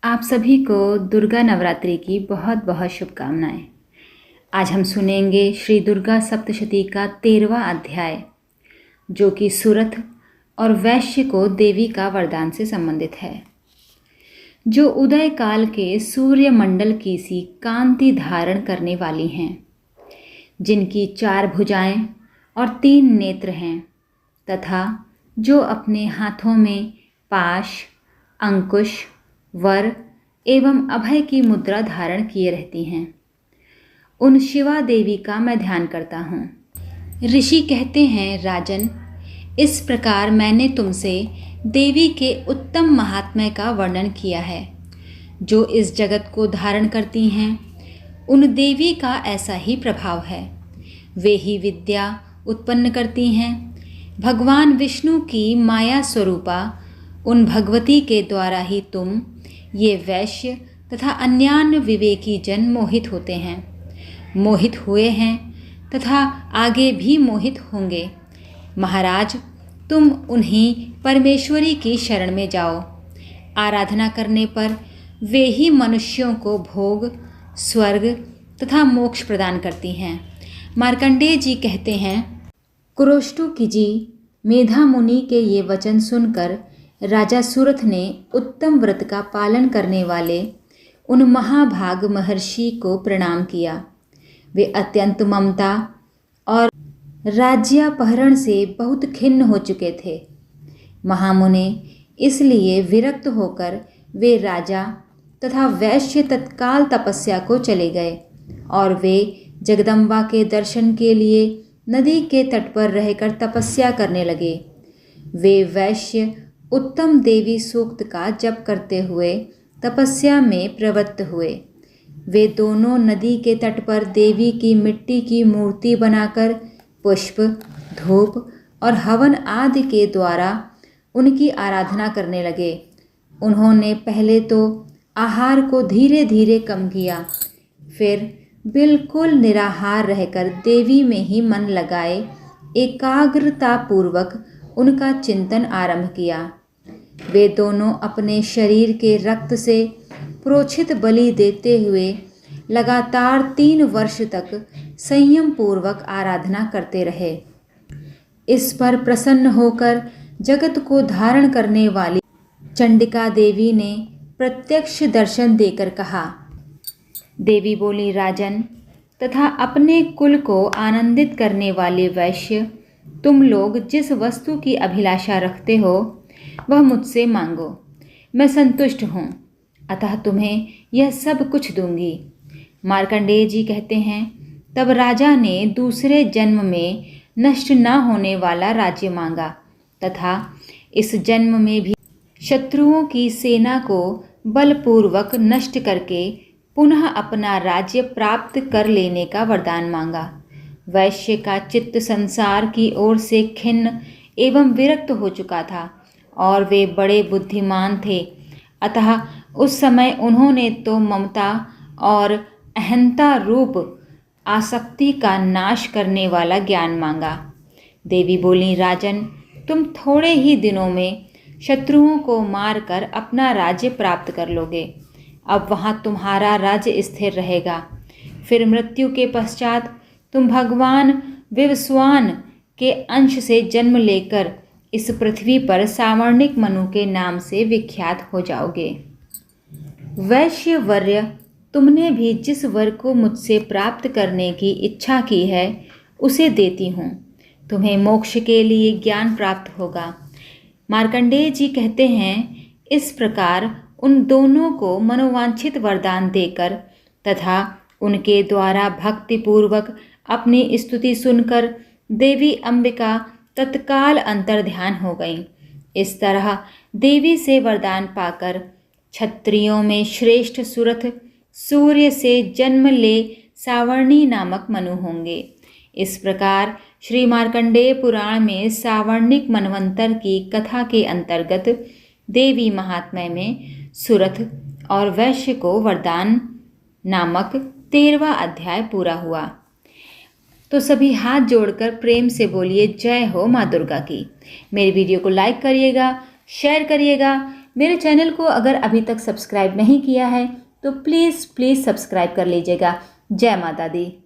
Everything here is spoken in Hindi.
आप सभी को दुर्गा नवरात्रि की बहुत बहुत शुभकामनाएं। आज हम सुनेंगे श्री दुर्गा सप्तशती का 13वां अध्याय, जो कि सुरथ और वैश्य को देवी का वरदान से संबंधित है। जो उदय काल के सूर्य मंडल की सी कांति धारण करने वाली हैं, जिनकी 4 भुजाएं और 3 नेत्र हैं, तथा जो अपने हाथों में पाश, अंकुश, वर एवं अभय की मुद्रा धारण किए रहती हैं, उन शिवा देवी का मैं ध्यान करता हूँ। ऋषि कहते हैं, राजन, इस प्रकार मैंने तुमसे देवी के उत्तम महात्म्य का वर्णन किया है। जो इस जगत को धारण करती हैं, उन देवी का ऐसा ही प्रभाव है। वे ही विद्या उत्पन्न करती हैं। भगवान विष्णु की माया स्वरूपा उन भगवती के द्वारा ही तुम, ये वैश्य तथा अन्यान्य विवेकी जन मोहित होते हैं, मोहित हुए हैं तथा आगे भी मोहित होंगे। महाराज, तुम उन्हीं परमेश्वरी की शरण में जाओ। आराधना करने पर वे ही मनुष्यों को भोग, स्वर्ग तथा मोक्ष प्रदान करती हैं। मार्कंडेय जी कहते हैं, कुरोष्टुकी जी, मेधा मुनि के ये वचन सुनकर राजा सुरथ ने उत्तम व्रत का पालन करने वाले उन महाभाग महर्षि को प्रणाम किया। वे अत्यंत ममता और राज्यापहरण से बहुत खिन्न हो चुके थे। महामुने इसलिए विरक्त होकर वे राजा तथा वैश्य तत्काल तपस्या को चले गए और वे जगदम्बा के दर्शन के लिए नदी के तट पर रहकर तपस्या करने लगे। वे वैश्य उत्तम देवी सूक्त का जप करते हुए तपस्या में प्रवृत्त हुए। वे दोनों नदी के तट पर देवी की मिट्टी की मूर्ति बनाकर पुष्प, धूप और हवन आदि के द्वारा उनकी आराधना करने लगे। उन्होंने पहले तो आहार को धीरे धीरे कम किया, फिर बिल्कुल निराहार रहकर देवी में ही मन लगाए एकाग्रतापूर्वक उनका चिंतन आरंभ किया। वे दोनों अपने शरीर के रक्त से प्रोक्षित बलि देते हुए लगातार 3 वर्ष तक संयम पूर्वक आराधना करते रहे। इस पर प्रसन्न होकर जगत को धारण करने वाली चंडिका देवी ने प्रत्यक्ष दर्शन देकर कहा। देवी बोली, राजन तथा अपने कुल को आनंदित करने वाले वैश्य, तुम लोग जिस वस्तु की अभिलाषा रखते हो वह मुझसे मांगो, मैं संतुष्ट हूँ, अतः तुम्हें यह सब कुछ दूंगी। मार्कंडेय जी कहते हैं, तब राजा ने दूसरे जन्म में नष्ट न होने वाला राज्य मांगा तथा इस जन्म में भी शत्रुओं की सेना को बलपूर्वक नष्ट करके पुनः अपना राज्य प्राप्त कर लेने का वरदान मांगा। वैश्य का चित्त संसार की ओर से खिन्न एवं विरक्त हो चुका था और वे बड़े बुद्धिमान थे, अतः उस समय उन्होंने तो ममता और अहंता रूप आसक्ति का नाश करने वाला ज्ञान मांगा। देवी बोली, राजन, तुम थोड़े ही दिनों में शत्रुओं को मारकर अपना राज्य प्राप्त कर लोगे। अब वहाँ तुम्हारा राज्य स्थिर रहेगा। फिर मृत्यु के पश्चात तुम भगवान विवस्वान के अंश से जन्म लेकर इस पृथ्वी पर सावर्णिक मनु के नाम से विख्यात हो जाओगे। वैश्यवर्य, तुमने भी जिस वर को मुझसे प्राप्त करने की इच्छा की है उसे देती हूँ। तुम्हें मोक्ष के लिए ज्ञान प्राप्त होगा। मार्कंडेय जी कहते हैं, इस प्रकार उन दोनों को मनोवांछित वरदान देकर तथा उनके द्वारा भक्तिपूर्वक अपनी स्तुति सुनकर देवी अंबिका तत्काल अंतर्ध्यान हो गईं। इस तरह देवी से वरदान पाकर क्षत्रियों में श्रेष्ठ सुरथ सूर्य से जन्म ले सावर्णी नामक मनु होंगे। इस प्रकार श्री मार्कंडेय पुराण में सावर्णिक मनवंतर की कथा के अंतर्गत देवी महात्म्य में सुरथ और वैश्य को वरदान नामक 13वां अध्याय पूरा हुआ। तो सभी हाथ जोड़कर प्रेम से बोलिए, जय हो माँ दुर्गा की। मेरी वीडियो को लाइक करिएगा, शेयर करिएगा, मेरे चैनल को अगर अभी तक सब्सक्राइब नहीं किया है तो प्लीज़ सब्सक्राइब कर लीजिएगा। जय माता दी।